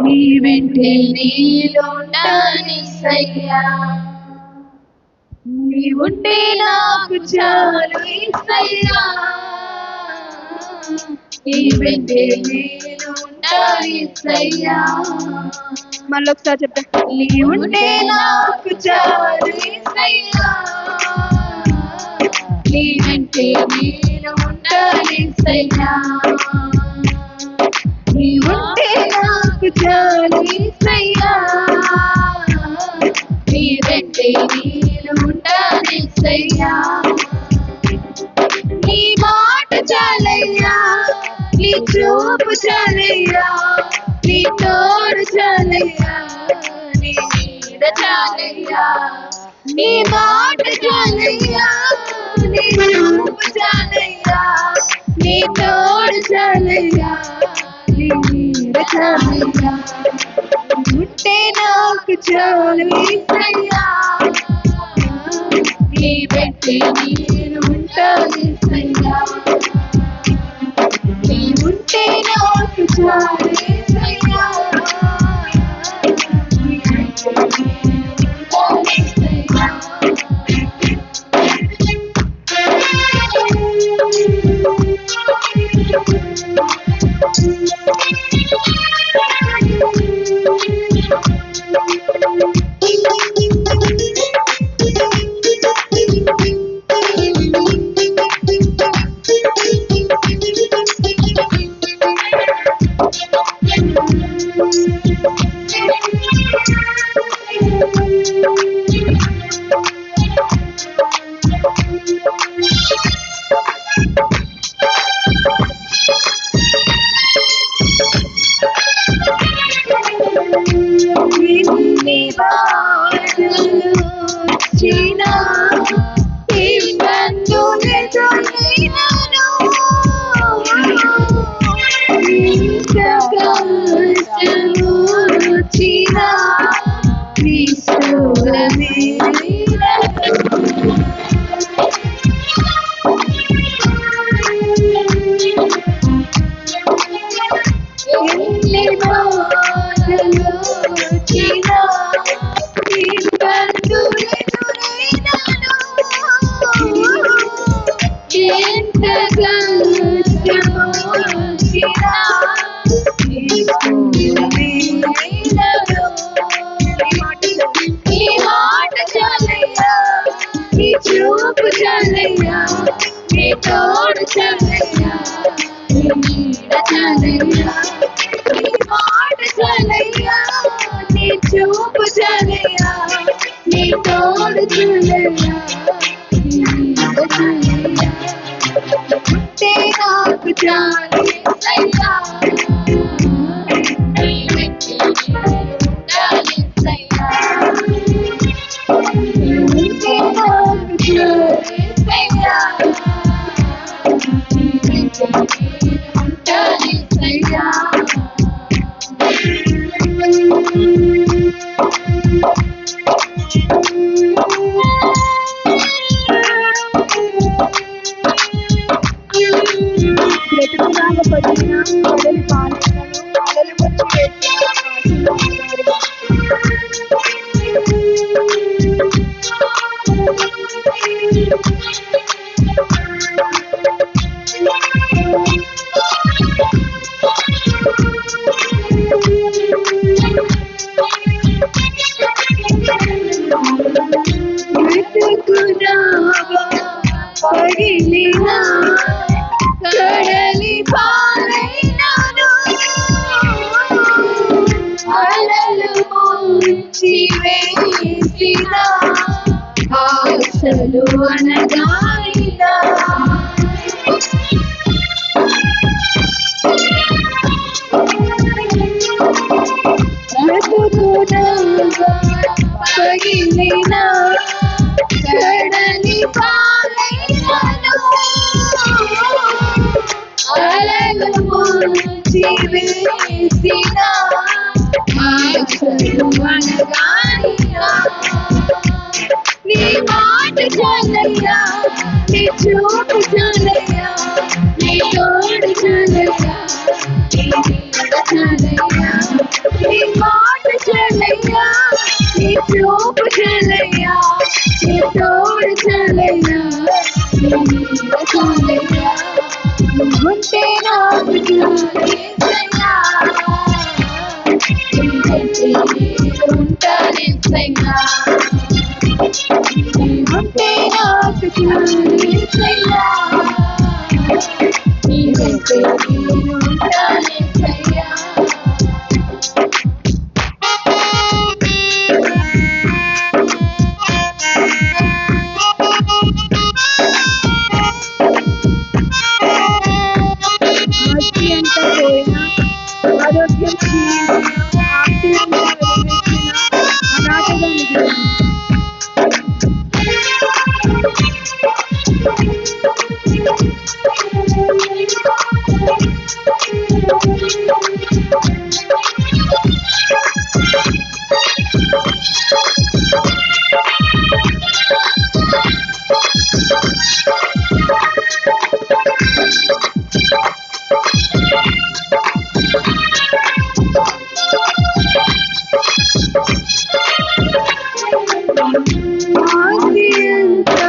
నీ వెంటే నీలుంటానిసయ్యా, నీవుంటే నాకు చాలు యేసయ్యా, నీ వెంటే నీలుంటానిసయ్యా. మళ్ళీ ఒకసారి చెప్పండి. నీవుంటే నాకు చాలు యేసయ్యా, నీ వెంటే నేను ఉంటానిసయ్యా, నీవుంటే నాకు చాలు యేసయ్యా, నీ వెంటే నేను ఉంటానిసయ్యా. నీ మాట చాలయ్యా, నీ చూపు చాలయ్యా, నీ తోడు చాలయ్యా, నీ నీడ చాలయ్యా. నీ మాట చాలయ్యా, నీ చూపు చాలయ్యా, నీ తోడు చాలయ్యా, నీ నీడ చాలయ్యా. ఉంటే నాకు చాలు యేసయ్యా, నీ వెంటే నేను ఉంటానిసయ్యా, నీ ఉంటే నాకు చాలు యేసయ్యా, నీ వెంటే నేను ఉంటానిసయ్యా. ఎన్ని బాధలు వచ్చినా, ఇబ్బందులెదురైనను, ఎంత కష్టము వచ్చినా, క్రీస్తువే ఎన్ని బాధలు వచ్చినా, ఇబ్బందులెదురైనను, ఎంత కష్టము వచ్చినా, క్రీస్తువే నీ మాట చాలయ్యా, నీ చూపు చాలయ్యా, నీ తోడు చాలయ్యా, నీ నీడ చాలయ్యా. నీ మాట చాలయ్యా, నీ చూపు చాలయ్యా, నీ తోడు చాలయ్యా, నీ నీడ చాలయ్యా. ఉంటే నాకు చాలు యేసయ్యా, నీ వెంటే నేను ఉంటానిసయ్యా, ఉంటే నాకు చాలు యేసయ్యా, నీ వెంటే నేను ఉంటానిసయ్యా. బ్రతుకులాగా పడిన కడలి పాలనలు అలలు వచ్చి పగిలిన కడలి పాలైనను, అలలు ముంచి వేసిన ఆశలు అనగానిన, బ్రతుకునగా పగిలిన కడలి పాలైనను, అలలు ముంచి వేసిన ఆశలు అనగానిన. నీ మాట చాలయ్యా, నీ చూపు చాలయ్యా, నీ తోడు చాలయ్యా, నీ నీడ చాలయ్యా. నీ చాలయ్యా ఉంటే నాకు చాలేసయ్యా ఉంటానేసయ్యా ఉంటే నాకు చాలేసయ్యా ఉంటానేసయ్యా ఆస్తి అంతా పోయినా ఆరోగ్యం క్షీణించిన ఆప్తులంతా వెలివేసిన అనాథగా మిగిలిన ఆస్తి అంతా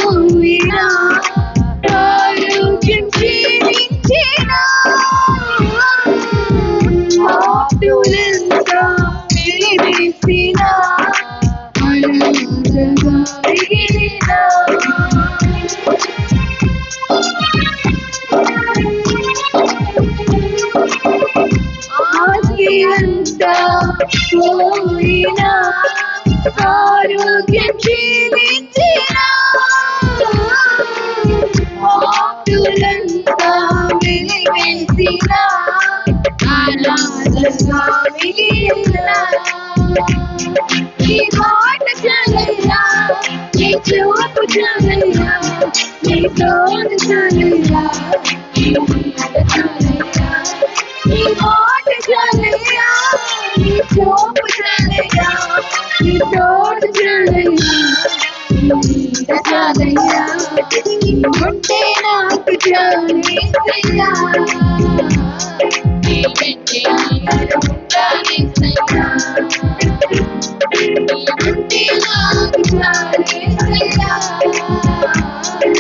పోయినా ఆరోగ్యం క్షీణించిన ఆప్తులంతా వెలివేసిన అనాథగా మిగిలిన ఆస్తి అంతా పోయినా ఆరోగ్యం క్షీణించిన ఆప్తులంతా వెలివేసిన అనాథగా మిగిలిన నీ మాట చాలయ్యా నీ చూపు చాలయ్యా నీ తోడు చాలయ్యా నీ మాట చాలయ్యా నీ మాట చాలయ్యా నీ చూపు చాలయ్యా నీ తోడు చాలయ్యా నీ మాట చాలయ్యా ఉంటే నాకు చాలేసయ్యా నీ వెంటే ఉంటానేసయ్యా ఉంటే నాకు చాలేసయ్యా నీ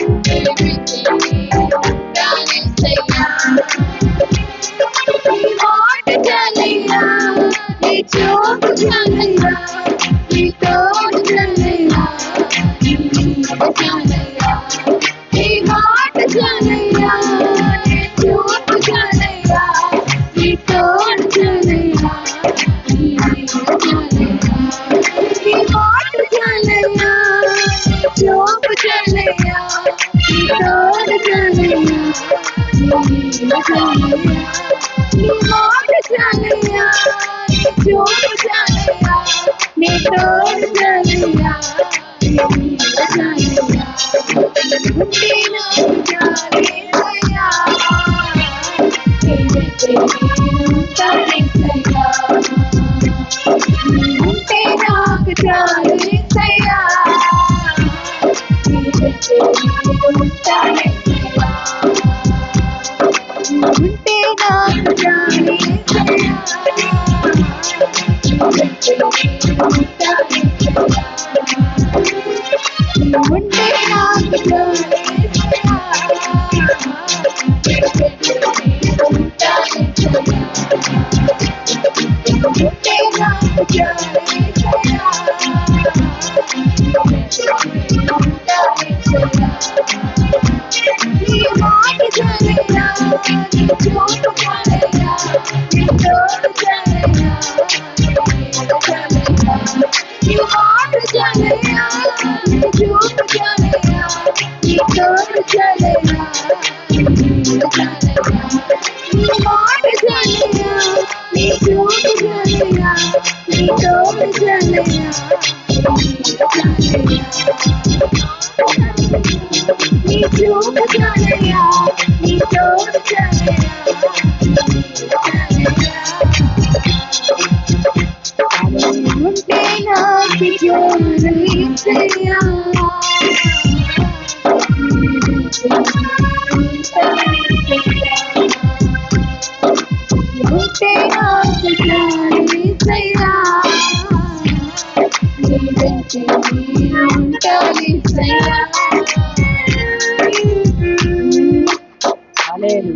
వెంటే ఉంటానేసయ్యా నీ మాట చాలయ్యా నీ చూపు చాలయ్యా నీ తోడు చాలయ్యా నీ మాట చాలయ్యా నీ మాట చాలయ్యా నీ చూపు చాలయ్యా నీ తోడు చాలయ్యా నీ మాట చాలయ్యా నీ మాట చాలయ్యా నీ చూపు చాలయ్యా నీ తోడు చాలయ్యా నీ మాట చాలయ్యా నీ మాట చాలయ్యా నీ చూపు చాలయ్యా నీ తోడు చాలయ్యా నీ మాట చాలయ్యా ఉంటే నాకు చాలేసయ్యా నీ వెంటే ఉంటానేసయ్యా ఉంటే నాకు చాలేసయ్యా నీ వెంటే ఉంటానేసయ్యా ఉంటే నాకు చాలేసయ్యా నీ వెంటే ఉంటానేసయ్యా ఉంటే నాకు చాలేసయ్యా నీ వెంటే ఉంటానేసయ్యా ఉంటే నాకు చాలేసయ్యా నీ మాట చాలయ్యా నీ చూపు చాలయ్యా నీ తోడు చాలయ్యా నీ మాట చాలయ్యా నీ చూపు చాలయ్యా నీ తోడు చాలయ్యా నీ మాట చాలయ్యా నీ చూపు చాలయ్యా నీ తోడు చాలయ్యా నీ చూపు చాలయ్యా నీ తోడు చాలయ్యా ఉంటే నాకు చాలేసయ్యా ఉంటే నాకు చాలేసయ్యా నీ వెంటే ఉంటానేసయ్యా లేదు.